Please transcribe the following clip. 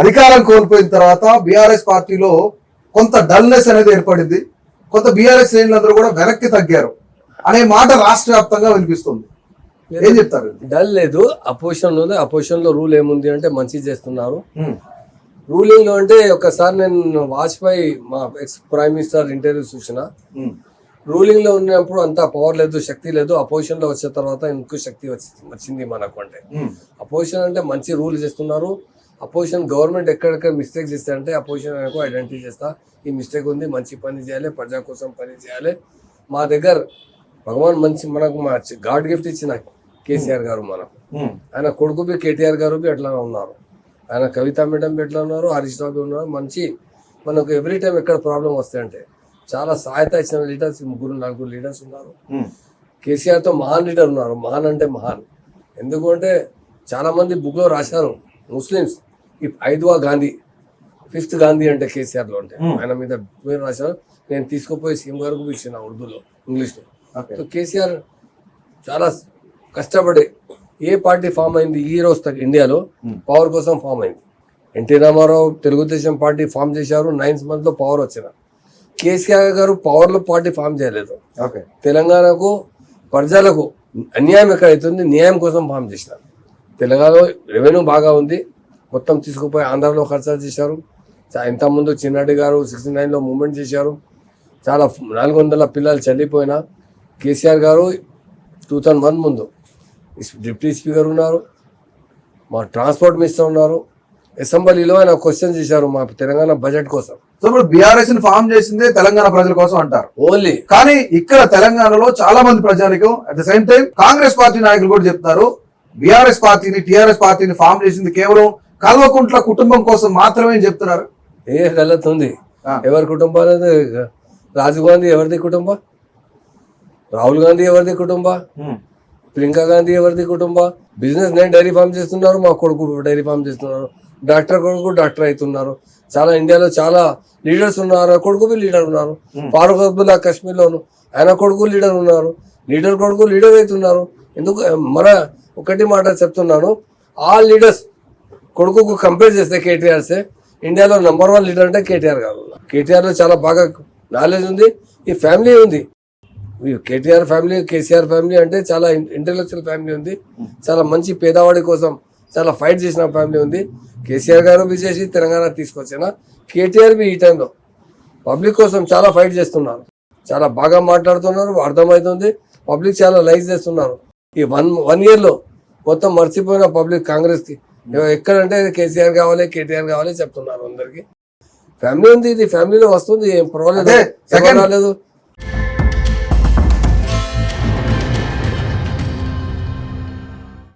అధికారం కోల్పోయిన తర్వాత బీఆర్ఎస్ పార్టీలో కొంత డల్నెస్ అనేది ఏర్పడింది. కొంత బీఆర్ఎస్ శ్రేణులందరూ కూడా వెనక్కి తగ్గారు అనే మాట రాష్ట్ర వ్యాప్తంగా వినిపిస్తుంది. ఏం చెప్తారు? డల్ లేదు, అపోజిషన్ ఉంది. అపోజిషన్ లో రూల్ ఏముంది అంటే మంచి చేస్తున్నారు. రూలింగ్ లో అంటే ఒకసారి నేను వాజ్పేయి మా ఎక్స్ ప్రైమ్ మినిస్టర్ ఇంటర్వ్యూ చూసిన. రూలింగ్ లో ఉన్నప్పుడు అంత పవర్ లేదు, శక్తి లేదు. అపోజిషన్ లో వచ్చిన తర్వాత ఇంకో శక్తి వచ్చింది మనకు. అంటే అపోజిషన్ అంటే మంచి రూల్ చేస్తున్నారు. అపోజిషన్ గవర్నమెంట్ ఎక్కడెక్కడ మిస్టేక్ చేస్తారంటే అపోజిషన్ ఐడెంటిఫై చేస్తా, ఈ మిస్టేక్ ఉంది, మంచి పని చేయాలి, ప్రజా కోసం పని చేయాలి. మా దగ్గర భగవాన్ మంచి మనకు మా గాడ్ గిఫ్ట్ ఇచ్చిన కేసీఆర్ గారు మనకు. ఆయన కొడుకు బి కేటీఆర్ గారు బి అట్లా ఉన్నారు. ఆయన కవిత మేడం ఎట్లా ఉన్నారు, హరీష్ రావు ఉన్నారు. మంచి మనకు ఎవ్రీ టైం ఎక్కడ ప్రాబ్లం వస్తాయంటే చాలా సహాయత ఇచ్చిన లీడర్స్ 3-4 లీడర్స్ ఉన్నారు. కేసీఆర్తో మహాన్ లీడర్ ఉన్నారు. మహాన్ అంటే మహాన్ ఎందుకు అంటే చాలా మంది బుక్లో రాశారు. ముస్లిమ్స్ 5వ గాంధీ, 5th గాంధీ అంటే కేసీఆర్లో అంటే ఆయన మీద పేరు రాశారు. నేను తీసుకుపోయి సీఎం గారికి ఇచ్చిన ఉర్దూలో, ఇంగ్లీష్లో. కేసీఆర్ చాలా కష్టపడి ఏ పార్టీ ఫామ్ అయింది ఈ రోజు ఇండియాలో పవర్ కోసం ఫామ్ అయింది. ఎన్టీ రామారావు తెలుగుదేశం పార్టీ ఫామ్ చేశారు. 9th month లో పవర్ వచ్చిన. కేసీఆర్ గారు పవర్లో పార్టీ ఫామ్ చేయలేదు. తెలంగాణకు ప్రజలకు అన్యాయం ఎక్కడైతుంది న్యాయం కోసం ఫామ్ చేసినారు. తెలంగాణలో రెవెన్యూ బాగా ఉంది, మొత్తం తీసుకుపోయి ఆంధ్రాలో ఖర్చు చేశారు. ఇంతకుముందు చిన్నారెడ్డి గారు 69లో మూవ్మెంట్ చేశారు. చాలా 400 పిల్లలు చనిపోయినా కేసీఆర్ గారు 2001 ముందు డిప్యూటీ స్పీకర్ ఉన్నారు, మా ట్రాన్స్పోర్ట్ మినిస్టర్ ఉన్నారు. అసెంబ్లీలో ఆయన క్వశ్చన్ చేశారు మా తెలంగాణ బడ్జెట్ కోసం. సో ఇప్పుడు బీఆర్ఎస్ ని ఫామ్ చేసిందే తెలంగాణ ప్రజల కోసం అంటారు ఓన్లీ. కానీ ఇక్కడ తెలంగాణలో చాలా మంది ప్రజానికం at the same time Congress party నాయకులు కూడా చెప్తారు బీఆర్ఎస్ పార్టీని టీఆర్ఎస్ పార్టీని ఫామ్ చేసింది కేవలం కల్వకుంట్ల కుటుంబం కోసం మాత్రమే చెప్తున్నారు. ఏ గలత్ ఉంది? ఎవరి కుటుంబం? రాజీవ్ గాంధీ ఎవరిది కుటుంబం? రాహుల్ గాంధీ ఎవరిది కుటుంబం? ప్రియాంకా గాంధీ ఎవరిది కుటుంబం? బిజినెస్ నేను డైరీ ఫామ్ చేస్తున్నారు, మా కొడుకు డైరీ ఫామ్ చేస్తున్నారు, డాక్టర్ కొడుకు డాక్టర్ అవుతున్నారు. చాలా ఇండియాలో చాలా లీడర్స్ ఉన్నారు. కొడుకు బి లీడర్ ఉన్నారు. ఫారూక్ అబ్దుల్లా కాశ్మీర్లోను ఆయన కొడుకు లీడర్ ఉన్నారు. లీడర్ కొడుకు లీడర్ అవుతున్నారు. ఎందుకు మన ఒకటి మాట చెప్తున్నాను, ఆ లీడర్స్ కొడుకు కంపేర్ చేస్తే కేటీఆర్సే ఇండియాలో నంబర్ 1 లీడర్ అంటే కేటీఆర్ గారు. కేటీఆర్లో చాలా బాగా నాలెడ్జ్ ఉంది, ఈ ఫ్యామిలీ ఉంది. కేటీఆర్ ఫ్యామిలీ, కేసీఆర్ ఫ్యామిలీ అంటే చాలా ఇంటెలెక్చువల్ ఫ్యామిలీ ఉంది. చాలా మంచి పేదవాడి కోసం చాలా ఫైట్ చేసిన ఫ్యామిలీ ఉంది. కేసీఆర్ గారు బి చేసి తెలంగాణ తీసుకొచ్చిన, కేటీఆర్ బి ఈ టైంలో పబ్లిక్ కోసం చాలా ఫైట్ చేస్తున్నారు. చాలా బాగా మాట్లాడుతున్నారు, అర్థమవుతుంది. పబ్లిక్ చాలా లైక్ చేస్తున్నారు. ఈ వన్ ఇయర్లో మొత్తం మర్చిపోయిన పబ్లిక్ కాంగ్రెస్కి ఎక్కడంటే కేసీఆర్ కావాలి, కేటీఆర్ కావాలి చెప్తున్నారు. అందరికి ఫ్యామిలీ ఉంది, ఇది ఫ్యామిలీలో వస్తుంది, ఏం పర్వాలేదు, రాలేదు.